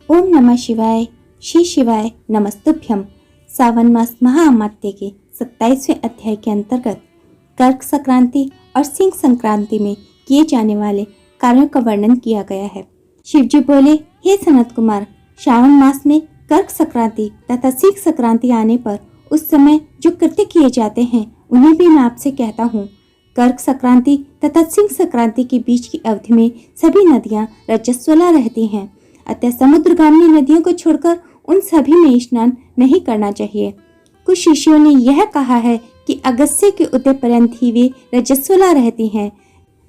ओम नमः शिवाय। श्री शिवाय नमस्तुभ्यम। सावन मास महाअमात्य के 27वें अध्याय के अंतर्गत कर्क संक्रांति और सिंह संक्रांति में किए जाने वाले कार्यों का वर्णन किया गया है। शिवजी बोले, हे सनत कुमार, श्रावण मास में कर्क संक्रांति तथा सिंह संक्रांति आने पर उस समय जो कृत्य किए जाते हैं उन्हें भी मैं आपसे कहता हूँ। कर्क संक्रांति तथा सिंह संक्रांति के बीच की अवधि में सभी नदियाँ रजस्वला रहती हैं, अतः समुद्रगामी नदियों को छोड़कर उन सभी में स्नान नहीं करना चाहिए। कुछ शिष्यों ने यह कहा है कि अगस्त्य के उदय पर्यंत ही वे रजस्वला रहती हैं।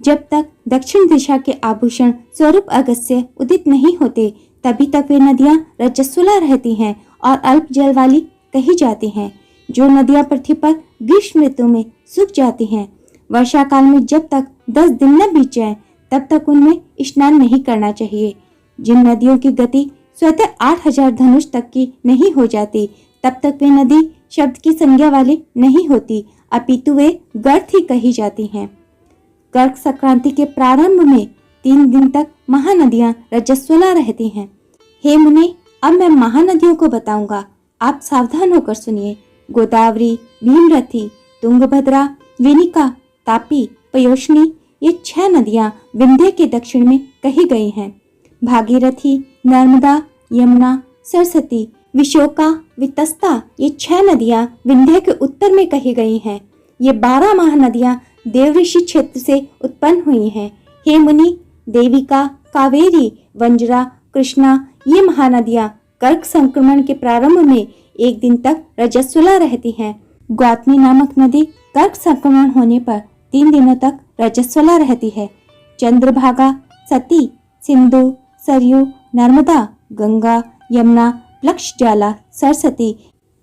जब तक दक्षिण दिशा के आभूषण स्वरूप अगस्त्य उदित नहीं होते तभी तक वे नदियां रजस्वला रहती हैं और अल्प जल वाली कही जाती हैं। जो नदियां पृथ्वी पर ग्रीष्म ऋतु में सूख जाती हैं, वर्षा काल में जब तक 10 दिन न बीत जाए तब तक उनमें स्नान नहीं करना चाहिए। जिन नदियों की गति स्वतः 8000 धनुष तक की नहीं हो जाती तब तक वे नदी शब्द की संज्ञा वाली नहीं होती, अपितु वे गर्त ही कही जाती हैं। कर्क संक्रांति के प्रारंभ में 3 दिन तक महानदियां रजस्वला रहती हैं। हे मुनि, अब मैं महानदियों को बताऊंगा, आप सावधान होकर सुनिए। गोदावरी, भीमरथी, तुंगभद्रा, वेनिका, तापी, पयोष्णी, ये 6 नदियां विंध्य के दक्षिण में कही गई हैं। भागीरथी, नर्मदा, यमुना, सरस्वती, विशोका, वितस्ता, ये 6 नदियां विंध्य के उत्तर में कही गई हैं। ये 12 महानदियां देवऋषि क्षेत्र से उत्पन्न हुई हैं। हे मुनि, देविका, कावेरी, वंजरा, कृष्णा, ये महानदियां कर्क संक्रमण के प्रारंभ में 1 दिन तक रजस्वला रहती हैं। गौतमी नामक नदी कर्क संक्रमण होने पर 3 दिनों तक रजस्वला रहती है। चंद्रभागा, सती, सिंधु, सरयू, नर्मदा, गंगा, यमुना, लक्षज्वाला, सरस्वती,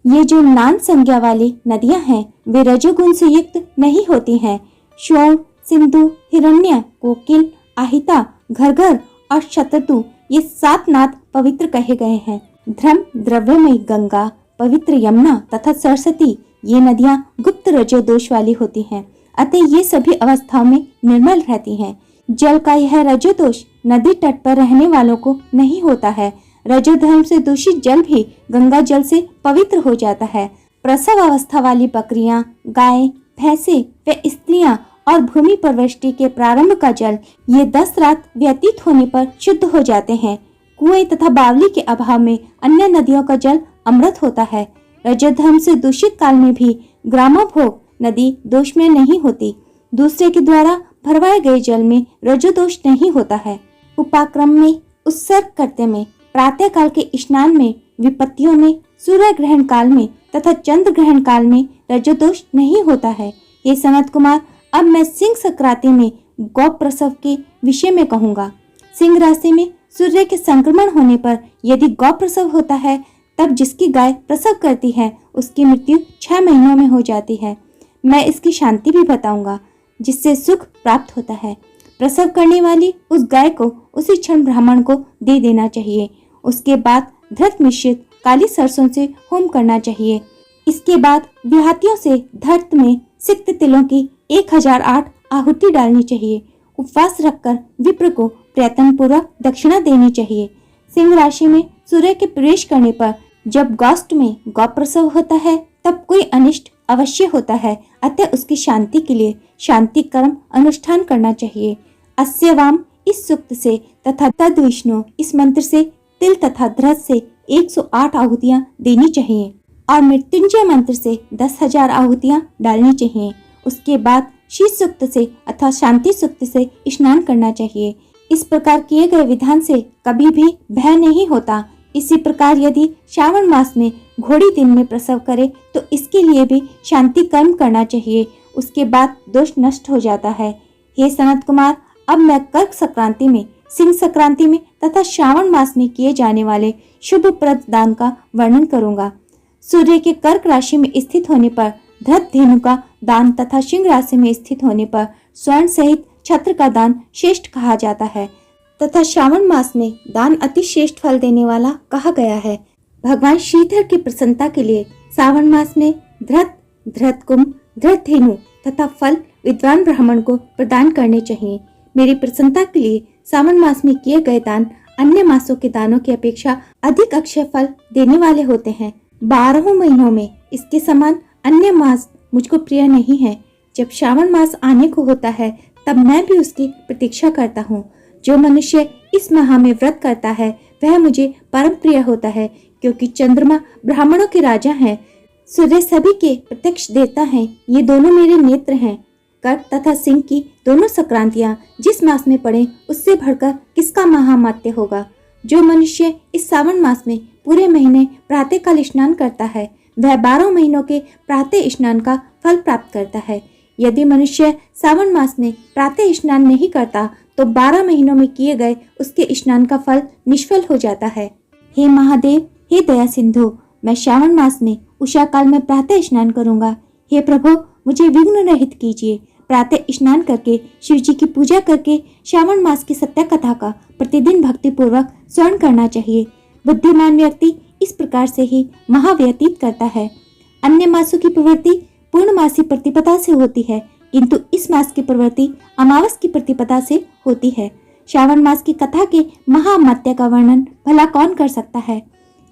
ये जो नान संज्ञा वाली नदियां हैं वे रजोगुण से युक्त नहीं होती हैं। श्योण, सिंधु, हिरण्य, कोकिल, आहिता, घरघर और शततु, ये 7 नाद पवित्र कहे गए हैं। ध्रम, द्रव्यमयी गंगा, पवित्र यमुना तथा सरस्वती, ये नदियां गुप्त रजो दोष वाली होती हैं, अतः ये सभी अवस्थाओं में निर्मल रहती हैं। जल का यह रजो दोष नदी तट पर रहने वालों को नहीं होता है। रजो धर्म से दूषित जल भी गंगा जल से पवित्र हो जाता है। प्रसव अवस्था वाली बकरियां, गाय, भैंसे व स्त्रियां और भूमि पर वृष्टि के प्रारंभ का जल ये 10 रात व्यतीत होने पर शुद्ध हो जाते हैं। कुएं तथा बावली के अभाव में अन्य नदियों का जल अमृत होता है। रजो धर्म से दूषित काल में भी ग्रामोभोग नदी दोष में नहीं होती। दूसरे के द्वारा भरवाए गए जल में रजो दोष नहीं होता है। उपाक्रम में, उत्सर्ग करते में, प्रातः काल के स्नान में, विपत्तियों में, सूर्य ग्रहण काल में तथा चंद्र ग्रहण काल में रजो दोष नहीं होता है। ये सनत कुमार, अब मैं सिंह संक्रांति में गौ प्रसव के विषय में कहूँगा। सिंह राशि में सूर्य के संक्रमण होने पर यदि गौ प्रसव होता है तब जिसकी गाय प्रसव करती है उसकी मृत्यु 6 महीनों में हो जाती है। मैं इसकी शांति भी बताऊंगा जिससे सुख प्राप्त होता है। प्रसव करने वाली उस गाय को उसी क्षण ब्राह्मण को दे देना चाहिए। उसके बाद धृत मिश्रित काली सरसों से होम करना चाहिए। इसके बाद देहातियों से धर्त में सिक्त तिलों की 1008 आहुति डालनी चाहिए। उपवास रखकर विप्र को प्रयत्न पूर्वक दक्षिणा देनी चाहिए। सिंह राशि में सूर्य के प्रवेश करने पर जब गोष्ठ में गौ प्रसव होता है तब कोई अनिष्ट अवश्य होता है, अतः उसकी शांति के लिए शांति कर्म अनुष्ठान करना चाहिए। अस्य वाम इस सूक्त से तथा तद विष्णु इस मंत्र से तिल तथा ध्रत से 108 आहुतियां देनी चाहिए और मृत्युंजय मंत्र से 10,000 आहुतियां डालनी चाहिए। उसके बाद शीत सूक्त से अथवा शांति सूक्त से स्नान करना चाहिए। इस प्रकार किए गए विधान से कभी भी भय नहीं होता। इसी प्रकार यदि श्रावण मास में घोड़ी दिन में प्रसव करे तो इसके लिए भी शांति कर्म करना चाहिए। उसके बाद दोष नष्ट हो जाता है। हे सनत कुमार, अब मैं कर्क संक्रांति में, सिंह संक्रांति में तथा श्रावण मास में किए जाने वाले शुभ प्रद दान का वर्णन करूंगा। सूर्य के कर्क राशि में स्थित होने पर धृत धेनु का दान तथा सिंह राशि में स्थित होने पर स्वर्ण सहित छत्र का दान श्रेष्ठ कहा जाता है तथा श्रावण मास में दान अति श्रेष्ठ फल देने वाला कहा गया है। भगवान श्रीधर की प्रसन्नता के लिए श्रावण मास में धृत, धृत कुंभ, धृत धेनु तथा फल विद्वान ब्राह्मण को प्रदान करने चाहिए। मेरी प्रसन्नता के लिए सावन मास में किए गए दान अन्य मासों के दानों की अपेक्षा अधिक अक्षय फल देने वाले होते हैं। 12 महीनों में इसके समान अन्य मास मुझको प्रिय नहीं है। जब श्रावण मास आने को होता है तब मैं भी उसकी प्रतीक्षा करता हूँ। जो मनुष्य इस माह में व्रत करता है वह मुझे परम प्रिय होता है, क्योंकि चंद्रमा ब्राह्मणों के राजा हैं, सूर्य सभी के प्रत्यक्ष देवता हैं। ये दोनों मेरे नेत्र हैं। कर्क तथा सिंह की दोनों संक्रांतियां जिस मास में पड़े उससे बढ़कर किसका महामात्य होगा। जो मनुष्य इस सावन मास में पूरे महीने प्रातःकाल स्नान करता है वह 12 महीनों के प्रातः स्नान का फल प्राप्त करता है। यदि मनुष्य सावन मास में प्रातः स्नान नहीं करता तो 12 महीनों में किए गए उसके स्नान का फल निष्फल हो जाता है। हे महादेव, हे दया सिंधु, मैं श्रावण मास में उषा काल में प्रातः स्नान करूंगा। हे प्रभु, मुझे विघ्न रहित कीजिए। प्रातः स्नान करके शिव जी की पूजा करके श्रावण मास की सत्य कथा का प्रतिदिन भक्ति पूर्वक स्मरण करना चाहिए। बुद्धिमान व्यक्ति इस प्रकार से ही माह व्यतीत करता है। अन्य मासों की प्रवृत्ति पूर्णमासी प्रतिपदा से होती है, किंतु इस मास की प्रवृत्ति अमावस की प्रतिपदा से होती है। श्रावण मास की कथा के महामात्य का वर्णन भला कौन कर सकता है।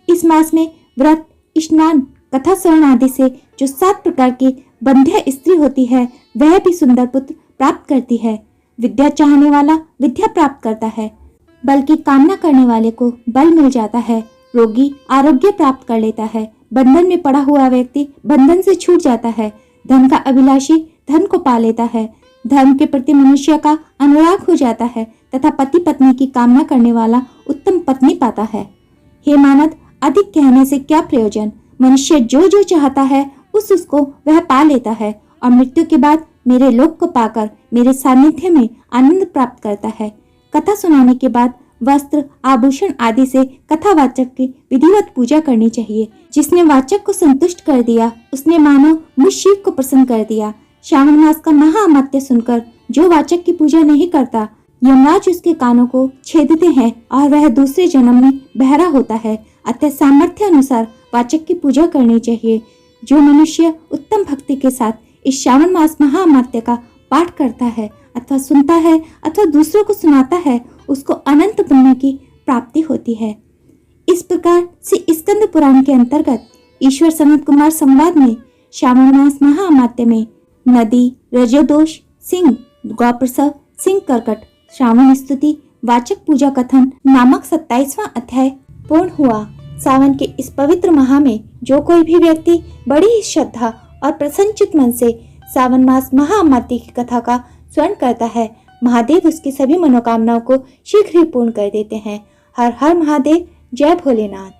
इस मास में व्रत, स्नान, कथा श्रवण आदि से जो 7 प्रकार की बंध्य स्त्री होती है वह भी सुंदर पुत्र प्राप्त करती है। विद्या चाहने वाला विद्या प्राप्त करता है, बल्कि कामना करने वाले को बल मिल जाता है। रोगी आरोग्य प्राप्त कर लेता है। बंधन में पड़ा हुआ व्यक्ति बंधन से छूट जाता है। धन का अभिलाषी धन को पा लेता है। धर्म के प्रति मनुष्य का अनुराग हो जाता है तथा पति पत्नी की कामना करने वाला उत्तम पत्नी पाता है। हे मानद, अधिक कहने से क्या प्रयोजन। मनुष्य जो जो चाहता है उसको वह पा लेता है और मृत्यु के बाद मेरे लोक को पाकर मेरे सानिध्य में आनंद प्राप्त करता है। कथा सुनाने के बाद वस्त्र, आभूषण आदि से कथावाचक की विधिवत पूजा करनी चाहिए। जिसने वाचक को संतुष्ट कर दिया उसने मानो मुझ शिव को प्रसन्न कर दिया। श्रावण मास का महाअमात्य सुनकर जो वाचक की पूजा नहीं करता, यमराज उसके कानों को छेदते हैं और वह दूसरे जन्म में बहरा होता है। अतः सामर्थ्य अनुसार वाचक की पूजा करनी चाहिए। जो मनुष्य उत्तम भक्ति के साथ इस श्रावण मास महाअमात्य का पाठ करता है अथवा सुनता है अथवा दूसरों को सुनाता है उसको अनंत पुण्य की प्राप्ति होती है। इस प्रकार से स्कंद पुराण के अंतर्गत ईश्वर सनत कुमार संवाद में श्रावण मास महाअमात्य में नदी, रजोदोष, सिंह, गौप्रसव, सिंह कर्कट, श्रावण स्तुति, वाचक पूजा कथन नामक 27वां अध्याय पूर्ण हुआ। सावन के इस पवित्र माह में जो कोई भी व्यक्ति बड़ी ही श्रद्धा और प्रसन्नचित मन से सावन मास महाअमात्य की कथा का स्मरण करता है, महादेव उसकी सभी मनोकामनाओं को शीघ्र ही पूर्ण कर देते हैं। हर हर महादेव, जय भोलेनाथ।